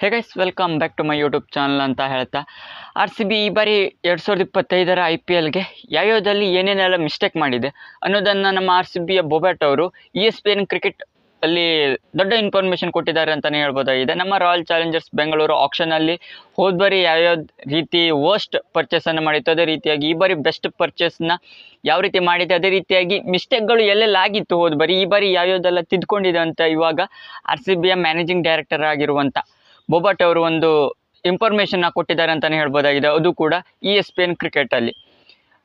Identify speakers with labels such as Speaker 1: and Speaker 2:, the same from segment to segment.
Speaker 1: Hey guys, welcome back to my YouTube channel ಅಂತ ಹೇಳ್ತಾ RCB ಈ ಬಾರಿ 2025ರ IPLಗೆ ಯಾವ್ಯಾವುದಲ್ಲಿ ಏನೇನೆಲ್ಲ ಮಿಸ್ಟೇಕ್ ಮಾಡಿದೆ ಅನ್ನೋದನ್ನು ನಮ್ಮ RCBಯ ಬೊಬ್ಯಾಟ್ ಅವರು ESPN ಕ್ರಿಕೆಟ್ ಅಲ್ಲಿ ದೊಡ್ಡ ಇನ್ಫಾರ್ಮೇಷನ್ ಕೊಟ್ಟಿದ್ದಾರೆ ಅಂತಲೇ ಹೇಳ್ಬೋದಾಗಿದೆ. ನಮ್ಮ ರಾಯಲ್ ಚಾಲೆಂಜರ್ಸ್ ಬೆಂಗಳೂರು ಆಕ್ಷನಲ್ಲಿ ಹೋದ ಬಾರಿ ಯಾವ್ಯಾವ ರೀತಿ ವರ್ಸ್ಟ್ ಪರ್ಚೇಸನ್ನು ಮಾಡಿತ್ತು, ಅದೇ ರೀತಿಯಾಗಿ ಈ ಬಾರಿ ಬೆಸ್ಟ್ ಪರ್ಚೇಸ್ನ ಯಾವ ರೀತಿ ಮಾಡಿದೆ, ಅದೇ ರೀತಿಯಾಗಿ ಮಿಸ್ಟೇಕ್ಗಳು ಎಲ್ಲೆಲ್ಲ ಆಗಿತ್ತು ಹೋದ ಬಾರಿ, ಈ ಬಾರಿ ಯಾವ್ಯಾವುದೆಲ್ಲ ತಿದ್ಕೊಂಡಿದೆ ಅಂತ ಇವಾಗ RCBಯ ಮ್ಯಾನೇಜಿಂಗ್ ಡೈರೆಕ್ಟರ್ ಆಗಿರುವಂಥ ಬೊಬ್ಯಾಟ್ ಅವರು ಒಂದು ಇನ್ಫಾರ್ಮೇಷನ್ನ ಕೊಟ್ಟಿದ್ದಾರೆ ಅಂತಲೇ ಹೇಳ್ಬೋದಾಗಿದೆ. ಅದು ಕೂಡ ESPN ಕ್ರಿಕೆಟಲ್ಲಿ.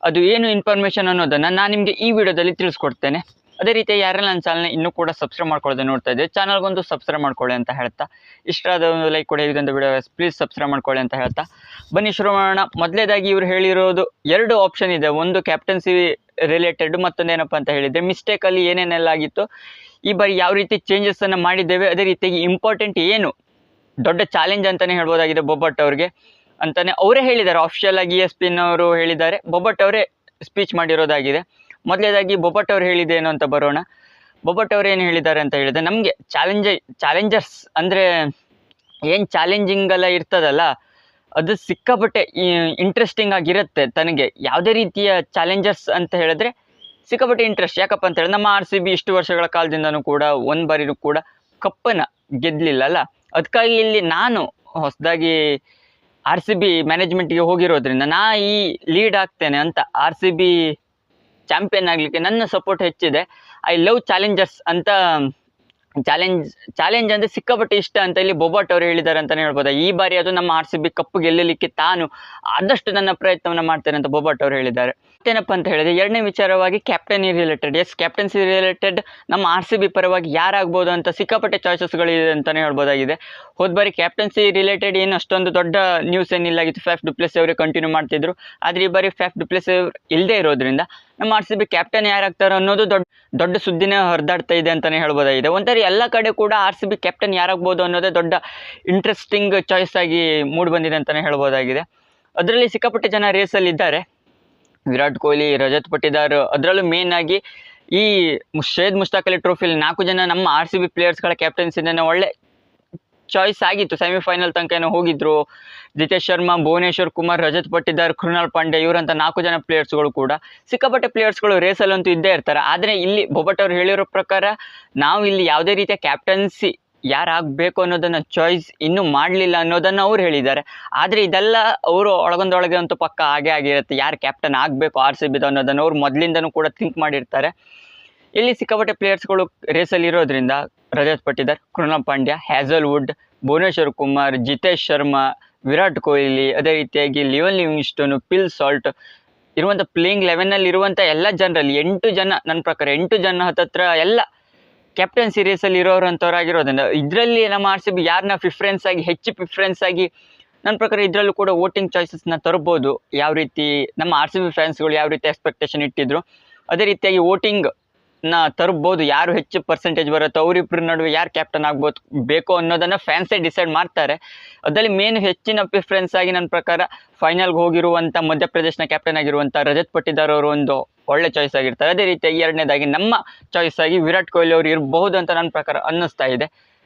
Speaker 1: ಅದು ಏನು ಇನ್ಫಾರ್ಮೇಷನ್ ಅನ್ನೋದನ್ನು ನಾನು ನಿಮಗೆ ಈ ವಿಡಿಯೋದಲ್ಲಿ ತಿಳಿಸ್ಕೊಡ್ತೇನೆ. ಅದೇ ರೀತಿ ಯಾರೆಲ್ಲ ನನ್ನ ಚಾನಲ್ನ ಇನ್ನೂ ಕೂಡ ಸಬ್ಸ್ಕ್ರೈಬ್ ಮಾಡ್ಕೊಳ್ಳೋದು ನೋಡ್ತಾ ಇದ್ದೆ, ಚಾನಲ್ಗೊಂದು ಸಬ್ಸ್ಕ್ರೈಬ್ ಮಾಡ್ಕೊಳ್ಳಿ ಅಂತ ಹೇಳ್ತಾ, ಇಷ್ಟ ಆದ ಒಂದು ಲೈಕ್ ಕೊಡಿ, ಇದೊಂದು ವಿಡಿಯೋ ಪ್ಲೀಸ್ ಸಬ್ಸ್ಕ್ರೈಬ್ ಮಾಡ್ಕೊಳ್ಳಿ ಅಂತ ಹೇಳ್ತಾ ಬನ್ನಿ ಶುರು ಮಾಡೋಣ. ಮೊದಲೇದಾಗಿ ಇವರು ಹೇಳಿರೋದು 2 ಆಪ್ಷನ್ ಇದೆ, ಒಂದು ಕ್ಯಾಪ್ಟನ್ಸಿ ರಿಲೇಟೆಡ್, ಮತ್ತೊಂದೇನಪ್ಪ ಅಂತ ಹೇಳಿದರೆ ಮಿಸ್ಟೇಕಲ್ಲಿ ಏನೇನೆಲ್ಲ ಆಗಿತ್ತು, ಈ ಬಾರಿ ಯಾವ ರೀತಿ ಚೇಂಜಸನ್ನು ಮಾಡಿದ್ದೇವೆ, ಅದೇ ರೀತಿಯಾಗಿ ಇಂಪಾರ್ಟೆಂಟ್ ಏನು ದೊಡ್ಡ ಚಾಲೆಂಜ್ ಅಂತಲೇ ಹೇಳ್ಬೋದಾಗಿದೆ ಬೊಬ್ಯಾಟ್ ಅವ್ರಿಗೆ ಅಂತಲೇ ಅವರೇ ಹೇಳಿದ್ದಾರೆ. ಆಫಿಷಿಯಲ್ ಆಗಿ ESPN ಅವರು ಹೇಳಿದ್ದಾರೆ, ಬೊಬ್ಯಾಟ್ ಅವರೇ ಸ್ಪೀಚ್ ಮಾಡಿರೋದಾಗಿದೆ. ಮೊದಲೇದಾಗಿ ಬೊಬ್ಯಾಟ್ ಅವ್ರು ಹೇಳಿದೆ ಏನು ಅಂತ ಬರೋಣ. ಬೊಬ್ಯಾಟ್ ಅವ್ರು ಏನು ಹೇಳಿದ್ದಾರೆ ಅಂತ ಹೇಳಿದ್ರೆ, ನಮಗೆ ಚಾಲೆಂಜರ್ಸ್ ಅಂದರೆ ಏನು ಚಾಲೆಂಜಿಂಗ್ ಎಲ್ಲ ಇರ್ತದಲ್ಲ, ಅದು ಸಿಕ್ಕಾಪಟ್ಟೆ ಇಂಟ್ರೆಸ್ಟಿಂಗ್ ಆಗಿರುತ್ತೆ. ತನಗೆ ಯಾವುದೇ ರೀತಿಯ ಚಾಲೆಂಜರ್ಸ್ ಅಂತ ಹೇಳಿದ್ರೆ ಸಿಕ್ಕಾಪಟ್ಟೆ ಇಂಟ್ರೆಸ್ಟ್. ಯಾಕಪ್ಪ ಅಂತ ಹೇಳಿದ್ರೆ ನಮ್ಮ RCB ಇಷ್ಟು ವರ್ಷಗಳ ಕಾಲದಿಂದನೂ ಕೂಡ ಒಂದು ಬಾರಿನೂ ಕೂಡ ಕಪ್ಪನ್ನು ಗೆದ್ದಲಿಲ್ಲ ಅಲ್ಲ, ಅದಕ್ಕಾಗಿ ಇಲ್ಲಿ ನಾನು ಹೊಸದಾಗಿ RCB ಮ್ಯಾನೇಜ್ಮೆಂಟ್ಗೆ ಹೋಗಿರೋದ್ರಿಂದ ನಾ ಈ ಲೀಡ್ ಆಗ್ತೇನೆ ಅಂತ, RCB ಚಾಂಪಿಯನ್ ಆಗಲಿಕ್ಕೆ ನನ್ನ ಸಪೋರ್ಟ್ ಹೆಚ್ಚಿದೆ. ಐ ಲವ್ ಚಾಲೆಂಜರ್ಸ್ ಅಂತ, ಚಾಲೆಂಜ್ ಅಂದರೆ ಸಿಕ್ಕಾಪಟ್ಟೆ ಇಷ್ಟ ಅಂತ ಇಲ್ಲಿ ಬೊಬ್ಯಾಟ್ ಅವರು ಹೇಳಿದ್ದಾರೆ ಅಂತಲೇ ಹೇಳ್ಬೋದು. ಈ ಬಾರಿ ಅದು ನಮ್ಮ RCB ಕಪ್ಪು ಗೆಲ್ಲಲಿಕ್ಕೆ ತಾನು ಆದಷ್ಟು ನನ್ನ ಪ್ರಯತ್ನವನ್ನು ಮಾಡ್ತೇನೆ ಅಂತ ಬೊಬ್ಯಾಟ್ ಅವರು ಹೇಳಿದ್ದಾರೆ. ಮತ್ತೇನಪ್ಪ ಅಂತ ಹೇಳಿದ್ರೆ, ಎರಡನೇ ವಿಚಾರವಾಗಿ ಕ್ಯಾಪ್ಟನಿ ರಿಲೇಟೆಡ್. ಕ್ಯಾಪ್ಟನ್ಸಿ ರಿಲೇಟೆಡ್ ನಮ್ಮ RCB ಪರವಾಗಿ ಯಾರಾಗ್ಬೋದು ಅಂತ ಸಿಕ್ಕಾಪಟ್ಟೆ ಚಾಯ್ಸಸ್ಗಳಿದೆ ಅಂತಲೇ ಹೇಳ್ಬೋದಾಗಿದೆ. ಹೋದ ಬಾರಿ ಕ್ಯಾಪ್ಟನ್ಸಿ ರಿಲೇಟೆಡ್ ಏನು ಅಷ್ಟೊಂದು ದೊಡ್ಡ ನ್ಯೂಸ್ ಏನಿಲ್ಲಾಗಿತ್ತು, ಫ್ಯಾಫ್ ಡು ಪ್ಲೆಸಿಸ್ ಅವರೇ ಕಂಟಿನ್ಯೂ ಮಾಡ್ತಿದ್ರು. ಆದರೆ ಈ ಬಾರಿ ಫ್ಯಾಫ್ ಡು ಪ್ಲೆಸಿಸ್ ಅವರು ಇಲ್ಲದೆ ಇರೋದ್ರಿಂದ ನಮ್ಮ RCB ಕ್ಯಾಪ್ಟನ್ ಯಾರಾಗ್ತಾರೋ ಅನ್ನೋದು ದೊಡ್ಡ ಸುದ್ದಿನೇ ಹರಿದಾಡ್ತಾ ಇದೆ ಅಂತಲೇ ಹೇಳ್ಬೋದಾಗಿದೆ. ಒಂಥರ ಎಲ್ಲ ಕಡೆ ಕೂಡ RCB ಕ್ಯಾಪ್ಟನ್ ಯಾರಾಗ್ಬೋದು ಅನ್ನೋದೇ ದೊಡ್ಡ ಇಂಟ್ರೆಸ್ಟಿಂಗ್ ಚಾಯ್ಸ್ ಆಗಿ ಮೂಡಿ ಬಂದಿದೆ ಅಂತಲೇ ಹೇಳ್ಬೋದಾಗಿದೆ. ಅದರಲ್ಲಿ ಸಿಕ್ಕಾಪಟ್ಟೆ ಜನ ರೇಸಲ್ಲಿ ಇದ್ದಾರೆ, ವಿರಾಟ್ ಕೊಹ್ಲಿ, ರಜತ್ ಪಟ್ಟಿದಾರ್, ಅದರಲ್ಲೂ ಮೇನ್ ಆಗಿ ಈ ಶೇದ್ ಮುಷ್ತಾಕ್ ಅಲಿ ಟ್ರೋಫಿಲಿ 4 ಜನ ನಮ್ಮ RCB ಪ್ಲೇಯರ್ಸ್ಗಳ ಕ್ಯಾಪ್ಟನ್ಸಿಂದ ಒಳ್ಳೆ ಚಾಯ್ಸ್ ಆಗಿತ್ತು. ಸೆಮಿಫೈನಲ್ ತನಕ ಏನೋ ಹೋಗಿದ್ರು. ಜಿತೇಶ್ ಶರ್ಮಾ, ಭುವನೇಶ್ವರ್ ಕುಮಾರ್, ರಜತ್ ಪಟ್ಟಿದಾರ್, ಕೃಣಾಲ್ ಪಾಂಡ್ಯ, ಇವರಂತ 4 ಜನ ಪ್ಲೇಯರ್ಸ್ಗಳು ಕೂಡ ಸಿಕ್ಕಾಪಟ್ಟೆ ಪ್ಲೇಯರ್ಸ್ಗಳು ರೇಸಲ್ಲಂತೂ ಇದ್ದೇ ಇರ್ತಾರೆ. ಆದರೆ ಇಲ್ಲಿ ಬೊಬ್ಯಾಟ್ ಅವರು ಹೇಳಿರೋ ಪ್ರಕಾರ ನಾವು ಇಲ್ಲಿ ಯಾವುದೇ ರೀತಿಯ ಕ್ಯಾಪ್ಟನ್ಸಿ ಯಾರಾಗಬೇಕು ಅನ್ನೋದನ್ನು ಚಾಯ್ಸ್ ಇನ್ನೂ ಮಾಡಲಿಲ್ಲ ಅನ್ನೋದನ್ನು ಅವ್ರು ಹೇಳಿದ್ದಾರೆ. ಆದರೆ ಇದೆಲ್ಲ ಅವರು ಒಳಗೊಂದೊಳಗೆ ಅಂತೂ ಪಕ್ಕ ಹಾಗೆ ಆಗಿರುತ್ತೆ, ಯಾರು ಕ್ಯಾಪ್ಟನ್ ಆಗಬೇಕು RCB ಅನ್ನೋದನ್ನು ಅವ್ರು ಮೊದಲಿಂದನೂ ಕೂಡ ಥಿಂಕ್ ಮಾಡಿರ್ತಾರೆ. ಇಲ್ಲಿ ಸಿಕ್ಕಾಪಟ್ಟೆ ಪ್ಲೇಯರ್ಸ್ಗಳು ರೇಸಲ್ಲಿ ಇರೋದ್ರಿಂದ ರಜತ್ ಪಟ್ಟಿದಾರ್, ಕೃಣಾಲ್ ಪಾಂಡ್ಯ, ಹ್ಯಾಸಲ್ವುಡ್, ಭುವನೇಶ್ವರ್ ಕುಮಾರ್, ಜಿತೇಶ್ ಶರ್ಮಾ, ವಿರಾಟ್ ಕೊಹ್ಲಿ, ಅದೇ ರೀತಿಯಾಗಿ ಲಿವಿಂಗ್ಸ್ಟೋನ್, ಫಿಲ್ ಸಾಲ್ಟ್ ಇರುವಂಥ ಪ್ಲೇಯಿಂಗ್ 11ನಲ್ಲಿ ಇರುವಂಥ ಎಲ್ಲ ಜನರಲ್ಲಿ 8 ಜನ, ನನ್ನ ಪ್ರಕಾರ 8 ಜನ ಹತ್ತತ್ರ ಎಲ್ಲ ಕ್ಯಾಪ್ಟನ್ಸಿ ರೇಸಲ್ಲಿ ಇರೋರು ಅಂಥವ್ರಾಗಿರೋದ್ರಿಂದ ಇದರಲ್ಲಿ ನಮ್ಮ RCB ಯಾರನ್ನ ಹೆಚ್ಚು ಪ್ರಿಫರೆನ್ಸ್ ಆಗಿ ನನ್ನ ಪ್ರಕಾರ ಇದರಲ್ಲೂ ಕೂಡ ವೋಟಿಂಗ್ ಚಾಯ್ಸಸ್ನ ತರ್ಬೋದು. ಯಾವ ರೀತಿ ನಮ್ಮ RCB ಫ್ಯಾನ್ಸ್ಗಳು ಯಾವ ರೀತಿ ಎಕ್ಸ್ಪೆಕ್ಟೇಷನ್ ಇಟ್ಟಿದ್ರು, ಅದೇ ರೀತಿಯಾಗಿ ವೋಟಿಂಗ್ನ ತರ್ಬೋದು. ಯಾರು ಹೆಚ್ಚು ಪರ್ಸೆಂಟೇಜ್ ಬರುತ್ತೋ ಅವರಿಬ್ಬರ ನಡುವೆ ಯಾರು ಕ್ಯಾಪ್ಟನ್ ಆಗ್ಬೋದು ಬೇಕು ಅನ್ನೋದನ್ನು ಫ್ಯಾನ್ಸೇ ಡಿಸೈಡ್ ಮಾಡ್ತಾರೆ. ಅದರಲ್ಲಿ ಮೇನ್ ಹೆಚ್ಚಿನ ಪ್ರಿಫರೆನ್ಸ್ ಆಗಿ ನನ್ನ ಪ್ರಕಾರ ಫೈನಲ್ಗೆ ಹೋಗಿರುವಂಥ ಮಧ್ಯಪ್ರದೇಶನ ಕ್ಯಾಪ್ಟನ್ ಆಗಿರುವಂಥ ರಜತ್ ಪಟ್ಟಿದಾರ್ ಅವರು ಒಂದು ಒಳ್ಳೆ ಚಾಯ್ಸ್ ಆಗಿರ್ತಾರೆ. ಅದೇ ರೀತಿಯಾಗಿ ಎರಡನೇದಾಗಿ ನಮ್ಮ ಚಾಯ್ಸ್ ಆಗಿ ವಿರಾಟ್ ಕೊಹ್ಲಿ ಅವರು ಇರಬಹುದು ಅಂತ ನನ್ನ ಪ್ರಕಾರ ಅನ್ನಿಸ್ತಾ ಇದೆ.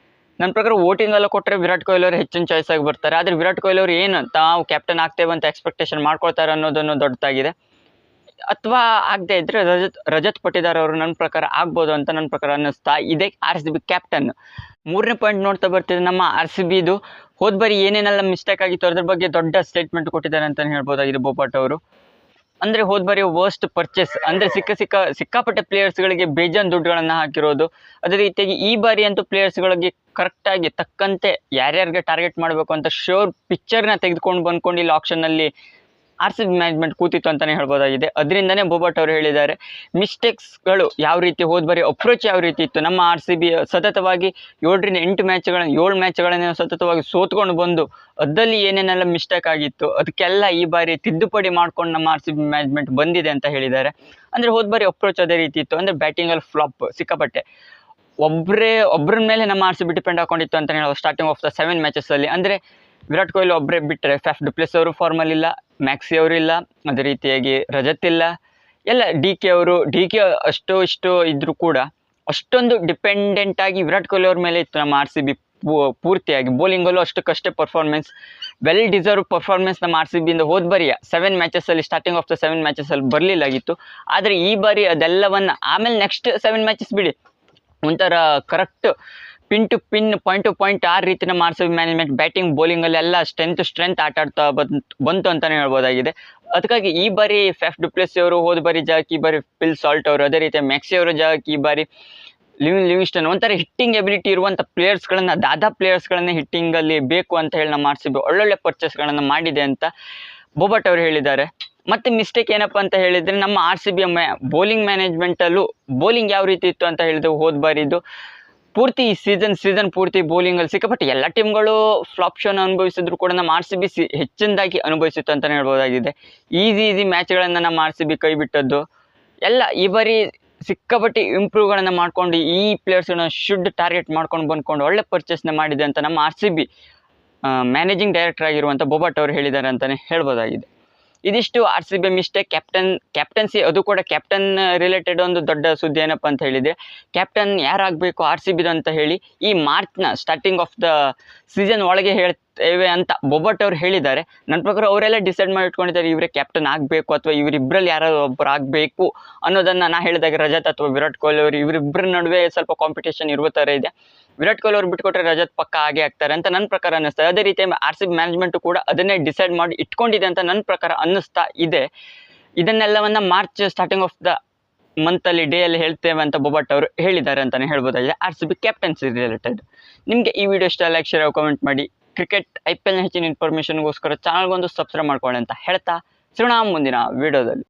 Speaker 1: ನನ್ನ ಪ್ರಕಾರ ವೋಟಿಂಗ್ ಎಲ್ಲ ಕೊಟ್ಟರೆ ವಿರಾಟ್ ಕೊಹ್ಲಿ ಅವರು ಹೆಚ್ಚಿನ ಚಾಯ್ಸ್ ಆಗಿ ಬರ್ತಾರೆ. ಆದರೆ ವಿರಾಟ್ ಕೊಹ್ಲಿ ಅವರು ಏನು ತಾವು ಕ್ಯಾಪ್ಟನ್ ಆಗ್ತೇವೆ ಅಂತ ಎಕ್ಸ್ಪೆಕ್ಟೇಷನ್ ಮಾಡ್ಕೊಳ್ತಾರೆ ಅನ್ನೋದನ್ನು ದೊಡ್ಡದಾಗಿದೆ. ಅಥವಾ ಆಗದೆ ಇದ್ದರೆ ರಜತ್ ಪಟ್ಟಿದಾರ್ ಅವರು ನನ್ನ ಪ್ರಕಾರ ಆಗ್ಬೋದು ಅಂತ ನನ್ನ ಪ್ರಕಾರ ಅನ್ನಿಸ್ತಾ ಇದೆ RCB ಕ್ಯಾಪ್ಟನ್. 3ನೇ ಪಾಯಿಂಟ್ ನೋಡ್ತಾ ಬರ್ತಿದೆ, ನಮ್ಮ RCBದು ಹೋದ ಬಾರಿ ಏನೇನೆಲ್ಲ ಮಿಸ್ಟೇಕ್ ಆಗಿತ್ತು ಅದ್ರ ಬಗ್ಗೆ ದೊಡ್ಡ ಸ್ಟೇಟ್ಮೆಂಟ್ ಕೊಟ್ಟಿದ್ದಾರೆ ಅಂತಲೇ ಹೇಳ್ಬೋದಾಗಿದೆ ಬೊಬ್ಯಾಟ್ ಅವರು. ಅಂದರೆ ಹೋದ ಬಾರಿ ವರ್ಸ್ಟ್ ಪರ್ಚೇಸ್ ಅಂದರೆ ಸಿಕ್ಕಾಪಟ್ಟೆ ಪ್ಲೇಯರ್ಸ್ಗಳಿಗೆ ಬೇಜಾನ್ ದುಡ್ಡುಗಳನ್ನು ಹಾಕಿರೋದು. ಅದೇ ರೀತಿಯಾಗಿ ಈ ಬಾರಿ ಅಂತೂ ಪ್ಲೇಯರ್ಸ್ಗಳಿಗೆ ಕರೆಕ್ಟಾಗಿ ತಕ್ಕಂತೆ ಯಾರ್ಯಾರಿಗೆ ಟಾರ್ಗೆಟ್ ಮಾಡಬೇಕು ಅಂತ ಶೋರ್ ಪಿಕ್ಚರ್ನ ತೆಗೆದುಕೊಂಡು ಬಂದ್ಕೊಂಡು ಇಲ್ಲಿ ಆಕ್ಷನ್ನಲ್ಲಿ RCB ಮ್ಯಾನೇಜ್ಮೆಂಟ್ ಕೂತಿತ್ತು ಅಂತಲೇ ಹೇಳ್ಬೋದಾಗಿದೆ. ಅದರಿಂದನೇ ಬೊಬ್ಯಾಟ್ ಅವರು ಹೇಳಿದ್ದಾರೆ ಮಿಸ್ಟೇಕ್ಸ್ಗಳು ಯಾವ ರೀತಿ ಹೋದ ಬಾರಿ ಅಪ್ರೋಚ್ ಯಾವ ರೀತಿ ಇತ್ತು. ನಮ್ಮ RCB ಸತತವಾಗಿ 7ರಿಂದ 8 ಮ್ಯಾಚ್ಗಳನ್ನು ಸತತವಾಗಿ ಸೋತ್ಕೊಂಡು ಬಂದು ಅದಲ್ಲಿ ಏನೇನೆಲ್ಲ ಮಿಸ್ಟೇಕ್ ಆಗಿತ್ತು ಅದಕ್ಕೆಲ್ಲ ಈ ಬಾರಿ ತಿದ್ದುಪಡಿ ಮಾಡ್ಕೊಂಡು ನಮ್ಮ RCB ಮ್ಯಾನೇಜ್ಮೆಂಟ್ ಬಂದಿದೆ ಅಂತ ಹೇಳಿದ್ದಾರೆ. ಅಂದರೆ ಹೋದ ಬಾರಿ ಅಪ್ರೋಚ್ ಅದೇ ರೀತಿ ಇತ್ತು, ಅಂದರೆ ಬ್ಯಾಟಿಂಗಲ್ಲಿ ಫ್ಲಾಪ್ ಸಿಕ್ಕಾಪಟ್ಟೆ, ಒಬ್ಬರ ಮೇಲೆ ನಮ್ಮ RCB ಡಿಪೆಂಡ್ ಹಾಕೊಂಡಿತ್ತು ಅಂತ ಹೇಳೋದು ಸ್ಟಾರ್ಟಿಂಗ್ ಆಫ್ ದ 7 ಮ್ಯಾಚಸ್ಸಲ್ಲಿ. ಅಂದರೆ ವಿರಾಟ್ ಕೊಹ್ಲಿ ಒಬ್ಬರೇ ಬಿಟ್ಟರೆ ಫ್ಯಾಫ್ ಡು ಪ್ಲೆಸಿಸ್ ಅವರು ಫಾರ್ಮಲ್ಲಿಲ್ಲ, ಮ್ಯಾಕ್ಸಿ ಅವರು ಇಲ್ಲ, ಅದೇ ರೀತಿಯಾಗಿ ರಜತ್ ಇಲ್ಲ, ಎಲ್ಲ ಡಿ ಕೆ ಅಷ್ಟು ಇಷ್ಟು ಇದ್ದರೂ ಕೂಡ ಅಷ್ಟೊಂದು ಡಿಪೆಂಡೆಂಟ್ ಆಗಿ ವಿರಾಟ್ ಕೊಹ್ಲಿ ಅವ್ರ ಮೇಲೆ ಇತ್ತು ನಮ್ಮ RCB ಪೂರ್ತಿಯಾಗಿ. ಬೌಲಿಂಗಲ್ಲೂ ಅಷ್ಟಕ್ಕಷ್ಟೇ ಪರ್ಫಾರ್ಮೆನ್ಸ್, ವೆಲ್ ಡಿಸರ್ವ್ ಪರ್ಫಾರ್ಮೆನ್ಸ್ ನಮ್ಮ ಆರ್ ಸಿ ಬಿಯಿಂದ ಹೋದ ಬಾರಿಯ 7 ಮ್ಯಾಚಸಲ್ಲಿ, ಸ್ಟಾರ್ಟಿಂಗ್ ಆಫ್ ದ 7 ಮ್ಯಾಚಸಲ್ಲಿ ಬರಲಿಲ್ಲಾಗಿತ್ತು. ಆದರೆ ಈ ಬಾರಿ ಅದೆಲ್ಲವನ್ನು ಆಮೇಲೆ ನೆಕ್ಸ್ಟ್ 7 ಮ್ಯಾಚಸ್ ಬಿಡಿ, ಒಂಥರ correct pin to pin, point to point ಆ ರೀತಿ ನಮ್ಮ R C B management batting ಬೌಲಿಂಗಲ್ಲೆಲ್ಲ ಸ್ಟ್ರೆಂತ್ ಆಟಾಡ್ತಾ ಬಂತು ಅಂತಲೇ ಹೇಳ್ಬೋದಾಗಿದೆ. ಅದಕ್ಕಾಗಿ ಈ ಬಾರಿ ಫ್ಯಾಫ್ ಡು ಪ್ಲೆಸಿ ಅವರು ಹೋದ ಬಾರಿ ಜಾಗಕ್ಕೆ ಈ ಬಾರಿ ಫಿಲ್ ಸಾಲ್ಟ್ ಅವರು, ಅದೇ ರೀತಿ ಮ್ಯಾಕ್ಸಿ ಅವರ ಜಾಗಕ್ಕೆ ಈ ಬಾರಿ ಲಿವಿಂಗ್ಸ್ಟನ್, ಒಂಥರ ಹಿಟ್ಟಿಂಗ್ ಎಬಿಲಿಟಿ ಇರುವಂಥ ಪ್ಲೇಯರ್ಸ್ಗಳನ್ನು, ದಾದಾ ಪ್ಲೇಯರ್ಸ್ಗಳನ್ನೇ ಹಿಟ್ಟಿಂಗಲ್ಲಿ ಬೇಕು ಅಂತ ಹೇಳಿ ನಮ್ಮ ಆರ್ ಸಿ ಬಿ ಒಳ್ಳೊಳ್ಳೆ ಪರ್ಚೇಸ್ಗಳನ್ನು ಮಾಡಿದೆ ಅಂತ ಬೋಬಟ್ ಅವರು ಹೇಳಿದ್ದಾರೆ. ಮತ್ತು ಮಿಸ್ಟೇಕ್ ಏನಪ್ಪ ಅಂತ ಹೇಳಿದರೆ, ನಮ್ಮ ಆರ್ ಸಿ ಬಿಯ ಬೌಲಿಂಗ್ ಮ್ಯಾನೇಜ್ಮೆಂಟಲ್ಲೂ ಬೌಲಿಂಗ್ ಯಾವ ರೀತಿ ಇತ್ತು ಅಂತ ಹೇಳಿದ್ರೆ, ಹೋದ ಬಾರಿದು ಪೂರ್ತಿ ಸೀಸನ್ ಪೂರ್ತಿ ಬೌಲಿಂಗಲ್ಲಿ ಸಿಕ್ಕಾಪಟ್ಟೆ ಎಲ್ಲ ಟೀಮ್ಗಳು ಫ್ಲಾಪ್ ಶೋನ ಅನುಭವಿಸಿದ್ರು ಕೂಡ ನಮ್ಮ ಆರ್ ಸಿ ಬಿ ಹೆಚ್ಚಿನದಾಗಿ ಅನುಭವಿಸಿತ್ತು ಅಂತಲೇ ಹೇಳ್ಬೋದಾಗಿದೆ. ಈಸಿ ಮ್ಯಾಚ್ಗಳನ್ನು ನಮ್ಮ ಆರ್ ಸಿ ಬಿ ಕೈ ಬಿಟ್ಟದ್ದು ಎಲ್ಲ ಈ ಬಾರಿ ಸಿಕ್ಕಾಪಟ್ಟೆ ಇಂಪ್ರೂವ್ಗಳನ್ನು ಮಾಡಿಕೊಂಡು ಈ ಪ್ಲೇಯರ್ಸ್ಗಳನ್ನ ಶುಡ್ ಟಾರ್ಗೆಟ್ ಮಾಡ್ಕೊಂಡು ಬಂದ್ಕೊಂಡು ಒಳ್ಳೆ ಪರ್ಚೇಸ್ನ ಮಾಡಿದೆ ಅಂತ ನಮ್ಮ R C B managing director ಆಗಿರುವಂಥ ಬೋಬಟ್ ಅವರು ಹೇಳಿದ್ದಾರೆ ಅಂತಲೇ ಹೇಳ್ಬೋದಾಗಿದೆ. ಇದಿಷ್ಟು R C B mistake. Captaincy, ಅದು ಕೂಡ ಕ್ಯಾಪ್ಟನ್ ರಿಲೇಟೆಡ್ ಒಂದು ದೊಡ್ಡ ಸುದ್ದಿ ಏನಪ್ಪ ಅಂತ ಹೇಳಿದರೆ, ಕ್ಯಾಪ್ಟನ್ ಯಾರಾಗಬೇಕು ಆರ್ ಸಿ ಬಿದು ಅಂತ ಹೇಳಿ ಈ ಮಾರ್ಚ್ನ ಸ್ಟಾರ್ಟಿಂಗ್ ಆಫ್ ದ ಸೀಸನ್ ಒಳಗೆ ಹೇಳ್ತೇವೆ ಅಂತ ಬೋಬಟ್ ಅವರು ಹೇಳಿದ್ದಾರೆ. ನನ್ನ ಪ್ರಕಾರ ಅವರೆಲ್ಲ ಡಿಸೈಡ್ ಮಾಡಿ ಇಟ್ಕೊಂಡಿದ್ದಾರೆ, ಇವರೇ ಕ್ಯಾಪ್ಟನ್ ಆಗಬೇಕು ಅಥವಾ ಇವರಿಬ್ಬರಲ್ಲಿ ಯಾರಾದರೂ ಒಬ್ಬರು ಆಗಬೇಕು ಅನ್ನೋದನ್ನು. ನಾ ಹೇಳಿದಾಗ ರಜತ್ ಅಥವಾ ವಿರಾಟ್ ಕೊಹ್ಲಿ ಅವರು, ಇವರಿಬ್ಬರ ನಡುವೆ ಸ್ವಲ್ಪ ಕಾಂಪಿಟೇಷನ್ ಇರುವ ಥರ ಇದೆ. ವಿರಾಟ್ ಕೊಹ್ಲಿ ಅವರು ಬಿಟ್ಕೊಟ್ರೆ ರಜತ್ ಪಕ್ಕ ಹಾಗೆ ಆಗ್ತಾರೆ ಅಂತ ನನ್ನ ಪ್ರಕಾರ ಅನ್ನಿಸ್ತಾರೆ. ಅದೇ ರೀತಿ ಆರ್ ಸಿ ಬಿ ಮ್ಯಾನೇಜ್ಮೆಂಟು ಕೂಡ ಅದನ್ನೇ ಡಿಸೈಡ್ ಮಾಡಿ ಇಟ್ಕೊಂಡಿದೆ ಅಂತ ನನ್ನ ಪ್ರಕಾರ ಅನ್ನಿಸ್ತಾ ಇದೆ. ಇದನ್ನೆಲ್ಲವನ್ನು ಮಾರ್ಚ್ ಸ್ಟಾರ್ಟಿಂಗ್ ಆಫ್ ದ ಮಂತಲ್ಲಿ ಡೇಯಲ್ಲಿ ಹೇಳ್ತೇವೆ ಅಂತ ಬೋಬಟ್ ಅವರು ಹೇಳಿದ್ದಾರೆ ಅಂತಲೇ ಹೇಳ್ಬೋದಾಗಿದೆ R C B captaincy related. ನಿಮಗೆ ಈ ವಿಡಿಯೋ ಇಷ್ಟ, ಲೈಕ್, ಶೇರ್, ಕಾಮೆಂಟ್ ಮಾಡಿ. ಕ್ರಿಕೆಟ್ IPL ನ ಹೆಚ್ಚಿನ ಇನ್ಫಾರ್ಮೇಷನ್ಗೋಸ್ಕರ ಚಾನಲ್ಗೊಂದು ಸಬ್ಸ್ಕ್ರೈಬ್ ಮಾಡ್ಕೊಳ್ಳಿ ಅಂತ ಹೇಳ್ತಾ ಸಿಗೋಣ ಮುಂದಿನ ವಿಡಿಯೋದಲ್ಲಿ.